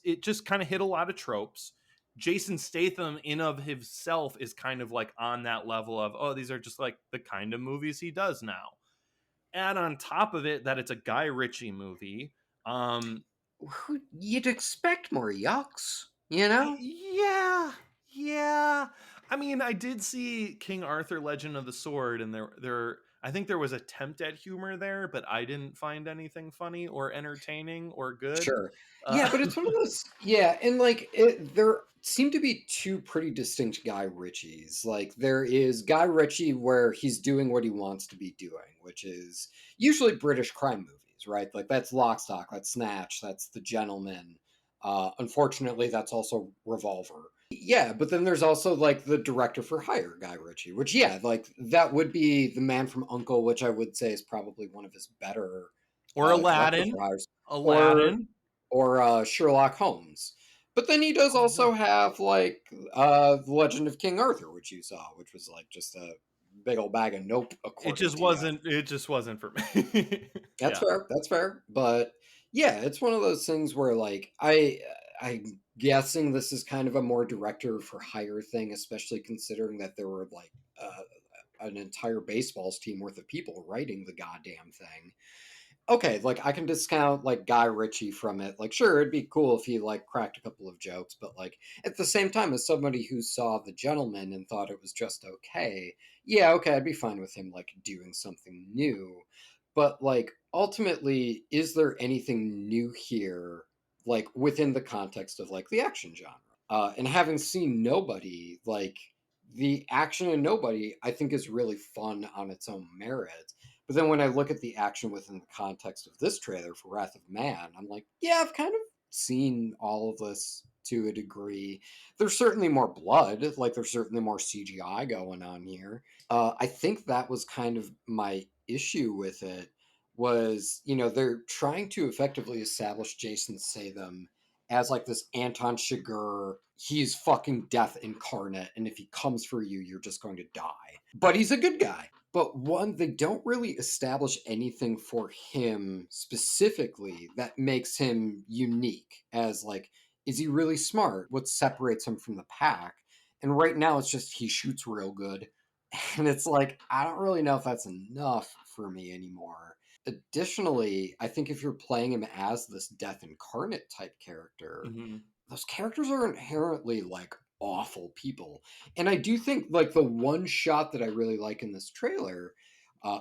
It just kind of hit a lot of tropes. Jason Statham in of himself is kind of like on that level of, oh, these are just like the kind of movies he does now. Add on top of it that it's a Guy Ritchie movie. You'd expect more yucks, Yeah. I mean, I did see King Arthur Legend of the Sword, and there I think there was attempt at humor there, but I didn't find anything funny or entertaining or good. Sure. Yeah, but it's one of those. Yeah, and like there seem to be two pretty distinct Guy Ritchies. Like there is Guy Ritchie where he's doing what he wants to be doing, which is usually British crime movies, right? Like that's Lock, Stock, that's Snatch, that's The Gentleman. Unfortunately, that's also Revolver. Yeah, but then there's also like the director for hire, Guy Ritchie, which like that would be The Man from U.N.C.L.E., which I would say is probably one of his better. Or Aladdin. Or Sherlock Holmes. But then he does also have like The Legend of King Arthur, which you saw, which was like just a big old bag of nope. It just wasn't for me. That's fair. But yeah, it's one of those things where like I'm guessing this is kind of a more director for hire thing, especially considering that there were like an entire baseball's team worth of people writing the goddamn thing. Okay, like I can discount like Guy Ritchie from it. Like, sure, it'd be cool if he like cracked a couple of jokes, but like at the same time, as somebody who saw The Gentleman and thought it was just okay, yeah, okay, I'd be fine with him like doing something new. But like ultimately, is there anything new here, like within the context of like the action genre? And having seen Nobody, like the action in Nobody, I think is really fun on its own merit. But then when I look at the action within the context of this trailer for Wrath of Man, I'm like, yeah, I've kind of seen all of this to a degree. There's certainly more blood, like there's certainly more CGI going on here. I think that was kind of my issue with it was, they're trying to effectively establish Jason Statham as like this Anton Chigurh. He's fucking death incarnate, and if he comes for you, you're just going to die. But he's a good guy. But one, they don't really establish anything for him specifically that makes him unique as like, is he really smart? What separates him from the pack? And right now it's just he shoots real good. And it's like, I don't really know if that's enough for me anymore. Additionally, I think if you're playing him as this death incarnate type character, those characters are inherently like awful people. And I do think like the one shot that I really like in this trailer,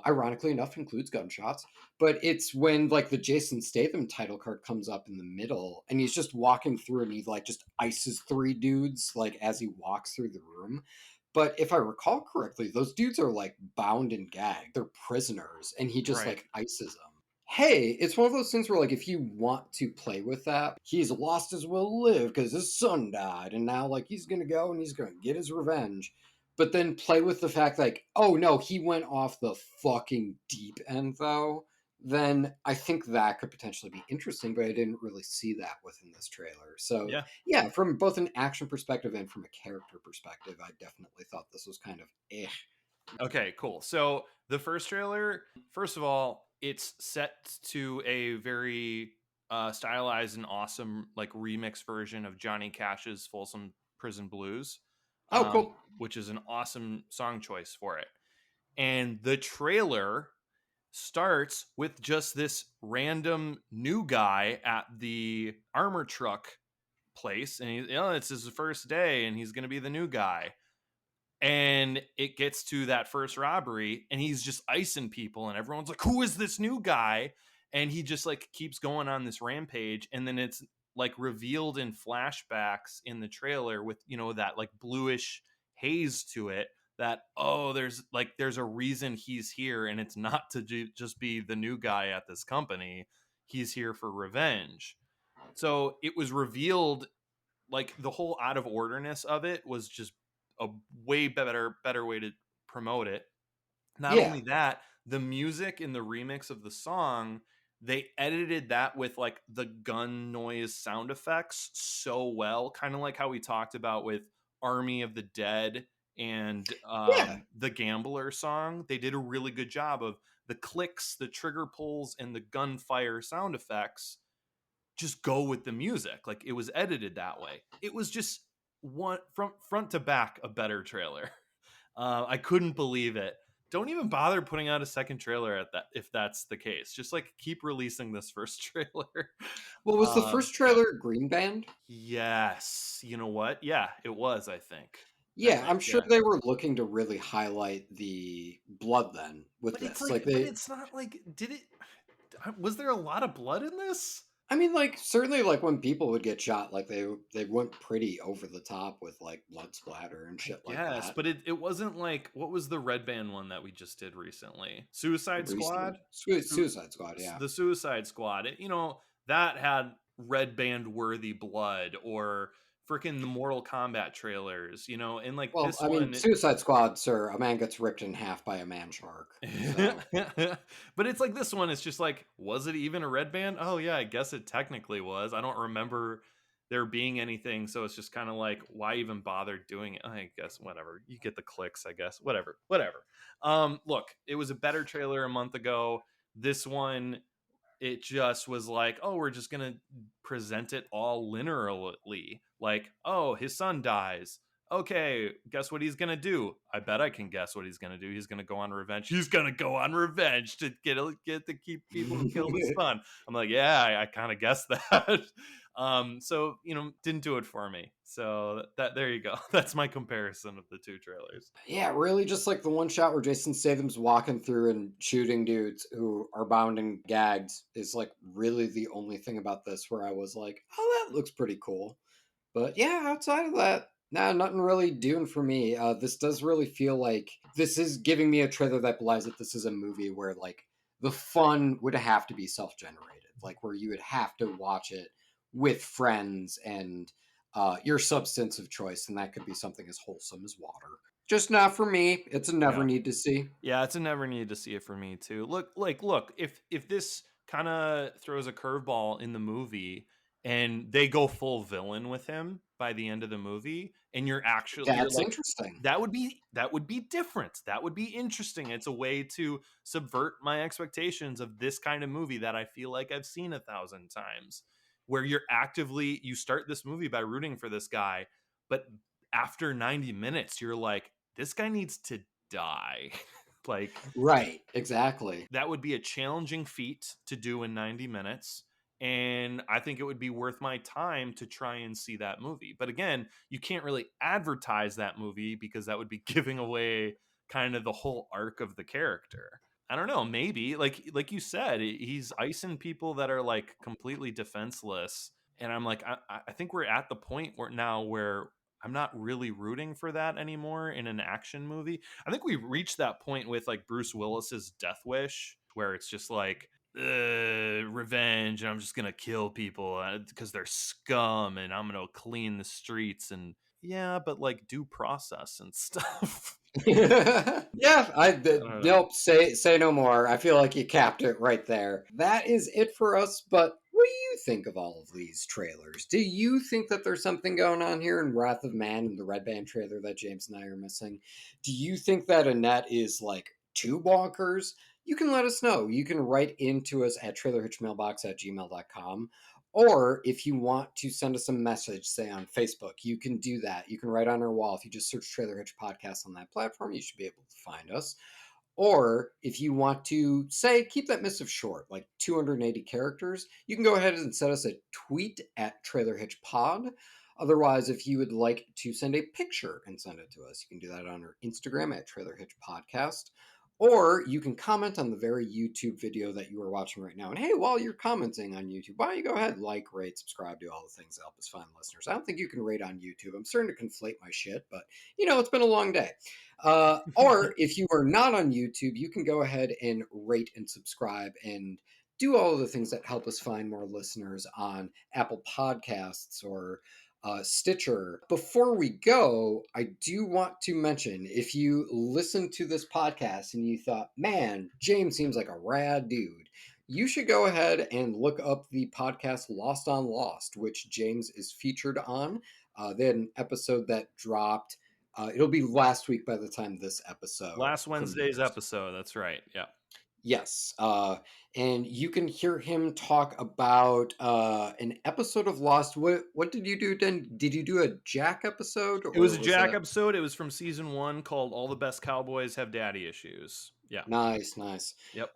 ironically enough, includes gunshots, but it's when like the Jason Statham title card comes up in the middle and he's just walking through and he like just ices three dudes like as he walks through the room. But if I recall correctly, those dudes are like bound and gagged. They're prisoners, and he just Right. like ices them. Hey, it's one of those things where like if you want to play with that, he's lost his will to live because his son died, and now like he's gonna go and he's gonna get his revenge. But then play with the fact like, oh no, he went off the fucking deep end though. Then I think that could potentially be interesting, but I didn't really see that within this trailer. So Yeah. yeah, from both an action perspective and from a character perspective, I definitely thought this was kind of eh. Okay, cool. So the first trailer, first of all, it's set to a very stylized and awesome like remix version of Johnny Cash's Folsom Prison Blues, Oh, cool. which is an awesome song choice for it. And the trailer starts with just this random new guy at the armor truck place, and it's his first day, and he's going to be the new guy. And it gets to that first robbery, and he's just icing people, and everyone's like, "Who is this new guy?" And he just like keeps going on this rampage, and then it's like revealed in flashbacks in the trailer with that like bluish haze to it that there's a reason he's here, and it's not to just be the new guy at this company. He's here for revenge. So it was revealed, like the whole out of orderness of it was just a way better way to promote it. Not Yeah. only that, the music in the remix of the song, they edited that with like the gun noise sound effects so well, kind of like how we talked about with Army of the Dead and Yeah. the Gambler song. They did a really good job of the clicks, the trigger pulls, and the gunfire sound effects just go with the music. Like it was edited that way. It was just one from front to back a better trailer. I couldn't believe it. Don't even bother putting out a second trailer at that if that's the case. Just like keep releasing this first trailer. Well, was the first Yeah. trailer Green Band? Yes. You know what? Yeah, it was, I think. Yeah, I'm sure Yeah. they were looking to really highlight the blood then with But it's this. like, Like but they it's not like, was there a lot of blood in this? I mean, like certainly, like when people would get shot, like they went pretty over the top with like blood splatter and shit like Yes, that. but it wasn't like, what was the red band one that we just did recently? Suicide Squad? Suicide Squad, yeah. The Suicide Squad. That had red band worthy blood, or freaking the Mortal Kombat trailers, and like Well, this I mean, one. Suicide Squad, sir, a man gets ripped in half by a man shark. So. But it's like this one, it's just like, was it even a red band? Oh yeah, I guess it technically was. I don't remember there being anything, so it's just kind of like, why even bother doing it? I guess whatever, you get the clicks, I guess. Whatever. Look, it was a better trailer a month ago. This one, it just was like, oh, we're just gonna present it all linearly. Like, oh, his son dies. Okay, guess what he's gonna do? I bet I can guess what he's gonna do. He's gonna go on revenge. He's gonna go on revenge to get to keep people who killed his son. I'm like, yeah, I kind of guessed that. So didn't do it for me. So that there you go. That's my comparison of the two trailers. Yeah, really, just like the one shot where Jason Statham's walking through and shooting dudes who are bound and gagged is like really the only thing about this where I was like, oh, that looks pretty cool. But yeah, outside of that, nah, nothing really doing for me. This does really feel like this is giving me a trailer that belies that this is a movie where like the fun would have to be self-generated, like where you would have to watch it with friends and your substance of choice, and that could be something as wholesome as water. Just not for me. It's a never Yeah. need to see. Yeah, it's a never need to see it for me too. Look, if this kind of throws a curveball in the movie and they go full villain with him by the end of the movie, and you're That's like, interesting. that would be different. That would be interesting. It's a way to subvert my expectations of this kind of movie that I feel like I've seen 1,000 times, where you start this movie by rooting for this guy, but after 90 minutes, you're like, this guy needs to die. Like, Right, exactly. that would be a challenging feat to do in 90 minutes. And I think it would be worth my time to try and see that movie. But again, you can't really advertise that movie because that would be giving away kind of the whole arc of the character. I don't know, maybe like you said, he's icing people that are like completely defenseless. And I'm like, I think we're at the point where I'm not really rooting for that anymore in an action movie. I think we've reached that point with like Bruce Willis's Death Wish, where it's just like revenge, and I'm just gonna kill people because they're scum, and I'm gonna clean the streets, and yeah, but like due process and stuff. Yeah, don't know. nope. Say no more. I feel like you capped it right there. That is it for us. But what do you think of all of these trailers? Do you think that there's something going on here in Wrath of Man and the Red Band trailer that James and I are missing? Do you think that Annette is like too bonkers? You can let us know. You can write into us at trailerhitchmailbox@gmail.com. Or if you want to send us a message, say on Facebook, you can do that. You can write on our wall. If you just search Trailer Hitch Podcast on that platform, you should be able to find us. Or if you want to say, keep that missive short, like 280 characters, you can go ahead and send us a tweet at Trailer Hitch Pod. Otherwise, if you would like to send a picture and send it to us, you can do that on our Instagram at Trailer Hitch Podcast. Or you can comment on the very YouTube video that you are watching right now. And hey, while you're commenting on YouTube, why don't you go ahead, like, rate, subscribe, do all the things that help us find listeners. I don't think you can rate on YouTube. I'm starting to conflate my shit, but it's been a long day. Or if you are not on YouTube, you can go ahead and rate and subscribe and do all of the things that help us find more listeners on Apple Podcasts or Stitcher. Before we go, I do want to mention, if you listen to this podcast and you thought, man, James seems like a rad dude, you should go ahead and look up the podcast Lost on Lost, which James is featured on. They had an episode that dropped. It'll be last week by the time this episode. Last Wednesday's premieres. episode. That's right. Yeah. Yes. And you can hear him talk about an episode of Lost. What did you do then? Did you do a Jack episode? It was a was Jack that... episode. It was from season 1 called All the Best Cowboys Have Daddy Issues. Yeah. Nice. Yep.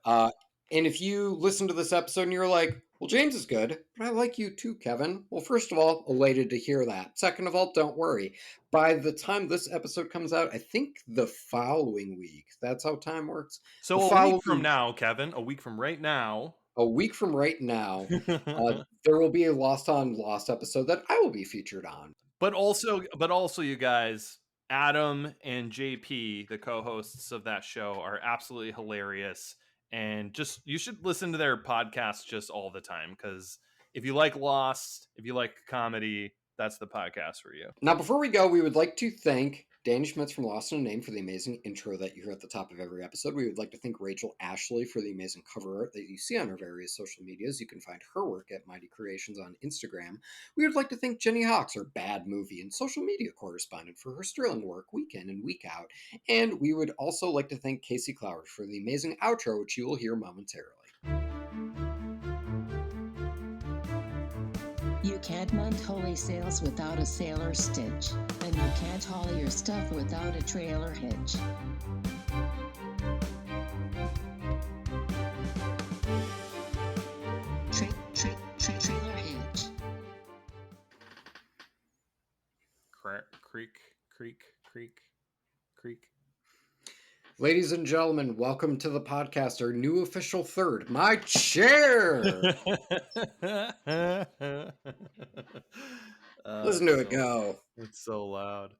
And if you listen to this episode and you're like, well, James is good, but I like you too, Kevin. Well, first of all, elated to hear that. Second of all, don't worry. By the time this episode comes out, I think the following week, that's how time works. So a week from now, Kevin, a week from right now. A week from right now, there will be a Lost on Lost episode that I will be featured on. But also, you guys, Adam and JP, the co-hosts of that show, are absolutely hilarious. And you should listen to their podcast just all the time, because if you like Lost, if you like comedy, that's the podcast for you. Now, before we go, we would like to thank Danny Schmitz from Lost in a Name for the amazing intro that you hear at the top of every episode. We would like to thank Rachel Ashley for the amazing cover art that you see on our various social medias. You can find her work at Mighty Creations on Instagram. We would like to thank Jenny Hawks, our Bad Movie and social media correspondent, for her sterling work week in and week out. And we would also like to thank Casey Clowers for the amazing outro, which you will hear momentarily. You can't mount holy sails without a sailor stitch, and you can't haul your stuff without a trailer hitch. Trailer hitch. Creak. Ladies and gentlemen, welcome to the podcast, our new official third, my chair. Listen to it go. It's so loud.